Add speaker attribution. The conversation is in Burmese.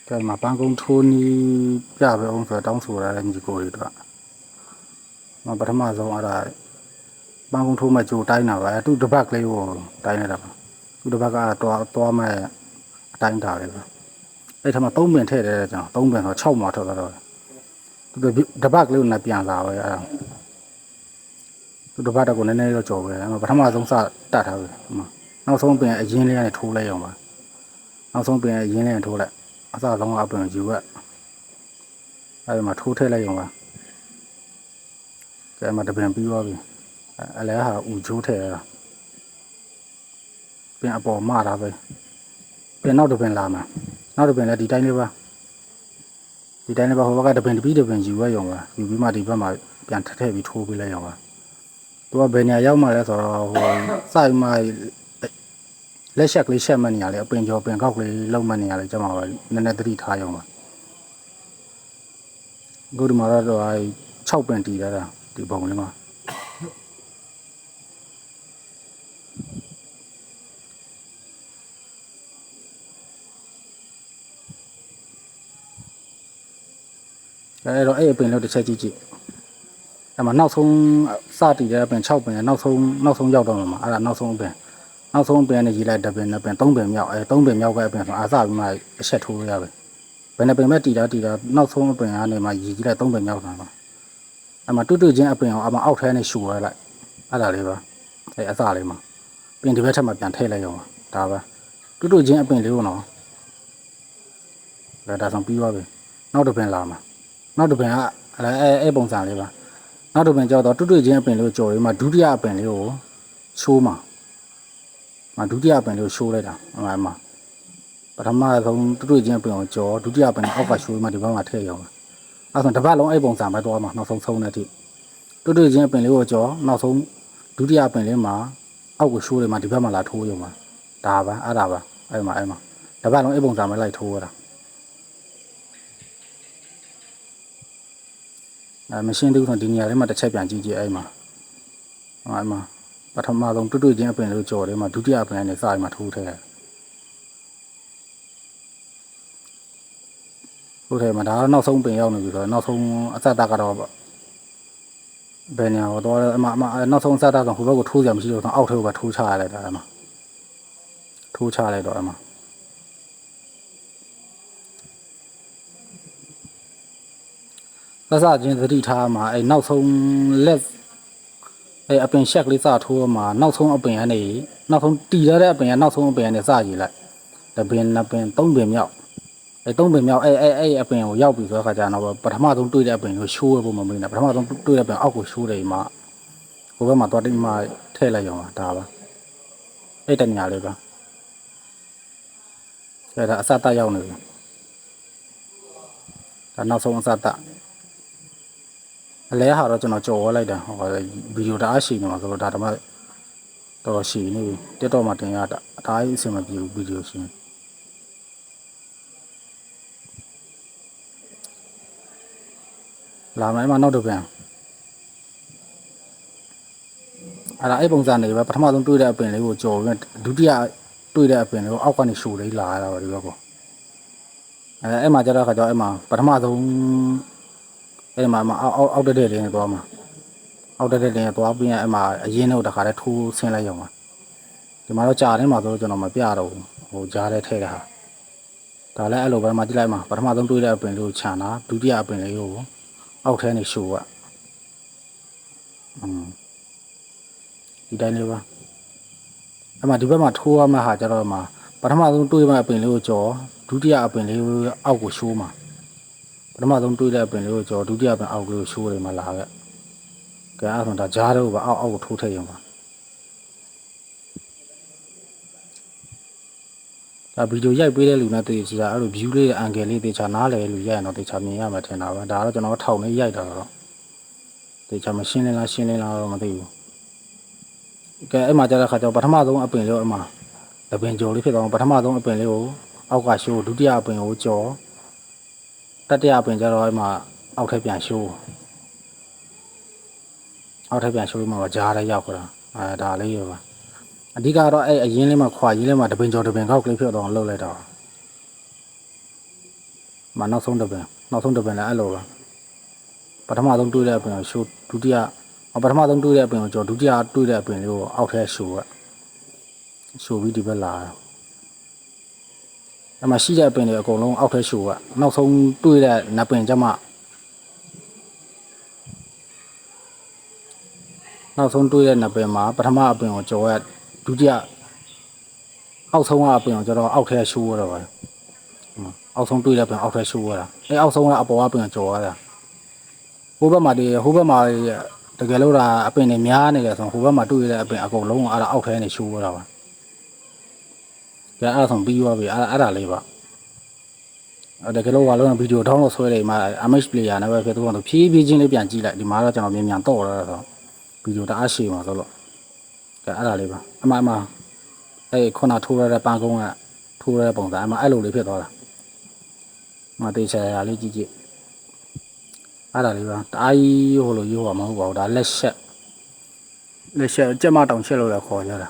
Speaker 1: cái mà ban công thu ni ra về ông phải đóng sổ là gì cô đó mà bắt mà giống ở đây ban công thu mà chủ tay nào vậy tôi đập bạc lấy vô tay này đập tôi đập bạc à to mà tay đảo đấy đây thằng mà tông miền thế đấy chẳng tông miền họ trâu mà thôi rồi tôi đập bạc lấy là tiền nào vậy tôi đập bạc đã còn nên nó chỗ vậy mà bắt mà giống sao đặt thôi mà nó xong bên yên lên này thu lấy không mà nó xong bên yên lên thu lại sao giống ở bên dưới vậy ai mà thu thế lấy không mà cái mà đặc biệt bây giờ vì lấy hà ủ chú thế bên bỏ mà ra vậy bên nào đặc biệt làm à nào đặc biệt là đi đây nữa họ cái đặc biệt dưới vậy không à dưới mà đi mà bên thế bị thu bị lấy không à tôi bên nhà giàu mà là sao sai mà lấy xe mà nhà lấy bên cho bên góc lấy lâu mà nhà lấy cho mà nên là đi thay không à cứ mà ra rồi sau bên đi ra thì bông lên mà cái đó ấy bên nó được xe chị mà nào xong xa thì ra bên sau bên nào xong giàu đâu mà à nào xong bên này gì lại đặc biệt là bên tông bên nhau cái bên à sao mà sẽ thu ra vậy bên này bên mấy thì đó nào xong bên này mà gì lại tông bên nhau thôi mà tôi chỉ bên mà out thế này sửa lại à là đấy ba à sao đấy mà bên thì phải tham mà bên thế lại rồi đó ba tôi chỉ bên đấy nó là đã xongပြီးသွားပြီနောက်တစ်ပင်လာမှာနောက်တစ်ပင်ကအဲပုံစံလေးပါနောက်တစ်ပင်ကျတော့တွတ်ချင်းအပင်လေးကိုကြော်လေးမှာဒုတိယအပင်လေးကိုရှိုးမှာဒုတိယအပင်လေးကိုရှိုးလိုက်တာမှာပထမဆုံးတွတ်ချင်းအပင်ကိုကြော်ဒုတိယအပင်အောက်ကရှိုးမှဒီဘက်မှာထည့်ရအောင်အဲဆိုတစ်ပတ်လုံးအဲပုံစံပဲတော့မှာနောက်ဆုံးတဲ့အထိတွတ်ချင်းအပင်လေးကိုကြော်နောက်ဆုံးဒုတိယအပင်လေးမှာအောက်ကိုရှိုးလေးမှာဒီဘက်မှာလာထိုးရမှာဒါပါအဲ့ဒါပါအဲ့မှာတစ်ပတ်လုံးအဲပုံစံပဲလိုက်ထိုးရတာမရှင်းသေးဘူးဆိုဒီနေရာထဲမှာတစ်ချက်ပြန်ကြည့်အဲ့မှာပထမဆုံးတွတ်ချင်းအပင်လေးကြော်တယ်မှာဒုတိယအပင်နဲ့စာရီမှာထိုးထဲမှာဒါနောက်ဆုံးပင်ရောက်နေပြီဆိုတော့နောက်ဆုံးအစတာကတော့ဘယ်နေရာတော့နောက်ဆုံးအစတာကဟိုဘက်ကိုထိုးကြမရှိတော့အောက်ထဲကိုပဲထိုးချရလိုက်တာအဲ့မှာထိုးချလိုက်တော့အဲ့မှာစချင်းသတိထားမှာအဲနောက်ဆုံးလက်အဲအပင်ရှက်ကလေးစထိုးမှာနောက်ဆုံးအပင်ကနေနောက်ဆုံးတီရတဲ့အပင်ကနောက်ဆုံးအပင်ကနေစရည်လိုက်တပင်နှစ်ပင်သုံးပင်မြောက်အဲသုံးပင်မြောက်အဲအပင်ကိုရောက်ပြီဆိုတော့ခါကျတော့ပထမဆုံးတွေ့တဲ့အပင်ကိုရှိုးရဖို့မမင်းနဲ့ပထမဆုံးတွေ့တဲ့အပင်အောက်ကိုရှိုးတယ်မှာဟိုဘက်မှာသွားတိမှထည့်လိုက်ရအောင်ဒါပါအဲ့တညာလေးပါအဲဒါအစတရောက်နေပြီဒါနောက်ဆုံးအစတအလဲဟာတော့ကျွန်တော်ကြော်လိုက်တာဟိုဗီဒီယိုတအားရှိနေမှာဆိုတော့ဒါတမတော်ရှိနေပြီတက်တော့မှတင်ရတာအသားကြီးအဆင်မပြေဘူးဗီဒီယိုရှင်လာမယ်မှာနောက်တစ်ပြန်အဲ့ဒါအဲ့ပုံစံနေပဲပထမဆုံးတွေ့တဲ့အပင်လေးကိုကြော်ပြီးဒုတိယတွေ့တဲ့အပင်လေးကိုအောက်ကနေရှူလေးလာရတာပါဒီဘက်ကိုအဲ့မှာကျတော့ခါကျတော့အဲ့မှာပထမဆုံးအဲ့မှာအောက်တက်တဲ့လေးနဲ့သွားမှာအောက်တက်တဲ့လေးနဲ့သွားပြီးရင်အဲ့မှာအရင်တော့တခါတည်းထိုးဆင်းလိုက်ရအောင်ပါဒီမှာတော့ကြာနေမှာဆိုတော့ကျွန်တော်မပြတော့ဘူးဟိုကြားထဲထည့်တာဟာဒါလည်းအဲ့လိုပဲမှကြည့်လိုက်မှာပထမဆုံးတွေးတဲ့အပင်လေးကိုခြံတာဒုတိယအပင်လေးကိုအောက်ထဲနေရှိုးอ่ะဒီတိုင်းလေးပါအဲ့မှာဒီဘက်မှာထိုးရမှာဟာကျတော့မှာပထမဆုံးတွေးမဲ့အပင်လေးကိုကြော်ဒုတိယအပင်လေးကိုအောက်ကိုရှိုးမှာပထမဆုံးတွေးတဲ့အပင်လေးကိုကြော်ဒုတိယအပင်အောက်ကလေးကိုရှိုးတယ်မှာလာခဲ့ကဲအဲ့ဒါဒါကြားတော့ပါအောက်ကိုထိုးထည့်ရမှာဒါဗီဒီယိုရိုက်ပေးတဲ့လူနဲ့တွေ့ကြည့်တာအဲ့လို view လေးအန်ဂယ်လေးတေချာနားလေလူရိုက်ရင်တော့တေချာမြင်ရမှာထင်တာပဲဒါတော့ကျွန်တော်ထောင်လေးရိုက်တာတော့တေချာမရှင်းလင်းလားတော့မသိဘူးကဲအဲ့မှာကျတဲ့ခါကျတော့ပထမဆုံးအပင်လေးကိုအမှတပင်ကြော်လေးဖြစ်သွားအောင်ပထမဆုံးအပင်လေးကိုအောက်ကရှိုးဒုတိယအပင်ကိုကြော်တတိယအပင်ကျတော့အဲ့မှာအောက်ထပ်ပြန်ရှိုးမှကြားရရောက်ခတာဒါလေးရပါအဓိကတော့အဲ့အရင်လေးမှာခွာရင်းလေးမှာတပင်ကျော်တပင်ခောက်ကလေးဖြစ်တော့လှုပ်လိုက်တော့ မှာနောက်ဆုံးတစ်ပင်လည်းအဲ့လိုပါပထမဆုံးတွေးတဲ့အပင်ကိုရှိုးဒုတိယပထမဆုံးတွေးတဲ့အပင်ကိုကျော်ဒုတိယတွေးတဲ့အပင်လေးကိုအောက်ထဲရှိုးပြီးဒီဘက်လာအဲ့မှာရှိတဲ့အပင်တွေအကုန်လုံးအောက်ထဲရှိုးနောက်ဆုံးတွေးတဲ့နပင်ကျမှနောက်ဆုံးတွေးတဲ့နပင်မှာပထမအပင်ကိုကျော်ရဒုတိယအောက်ဆုံးကအပင်ကိုကျော်တော့အောက်ထဲရှိုးရတော့ပါအောက်ဆုံးတွေးတဲ့ပင်အောက်ထဲရှိုးရတာအဲ့အောက်ဆုံးကအပေါ်ကပင်ကိုကျော်ရတာဟိုဘက်မှာတကယ်လို့ဒါအပင်တွေများနေတယ်ဆိုဟိုဘက်မှာတွေးတဲ့အပင်အကုန်လုံးအဲ့ဒါအောက်ထဲနေရှိုးရတာပါကြအဲ့ဒါဆိုပြီးသွားပြီအဲ့ဒါလေးပါတကယ်လို့ဟာလုံးဗီဒီယိုထောင်းလို့ဆွဲတယ်မှာ MH player နဲ့ပဲဖြစ်တော့ဖြည်းဖြည်းချင်းလေးပြန်ကြည့်လိုက်ဒီမှာတော့ကျွန်တော်မြန်တော့ရတာဆိုဗီဒီယိုတအားရှည်မှာဆိုလို့ကြအဲ့ဒါလေးပါအမှအဲ့ခုနထိုးရတဲ့ပန်းကုန်းကထိုးရတဲ့ပုံစံအမှအဲ့လိုလေးဖြစ်သွားတာမတေးချာလေးကြည့်အဲ့ဒါလေးပါတအားကြီးဟိုလိုရိုးမှာမဟုတ်ပါဘူးဒါလက်ရှက်ကြက်မတောင်ချက်လို့လည်းခေါ်ကြတာ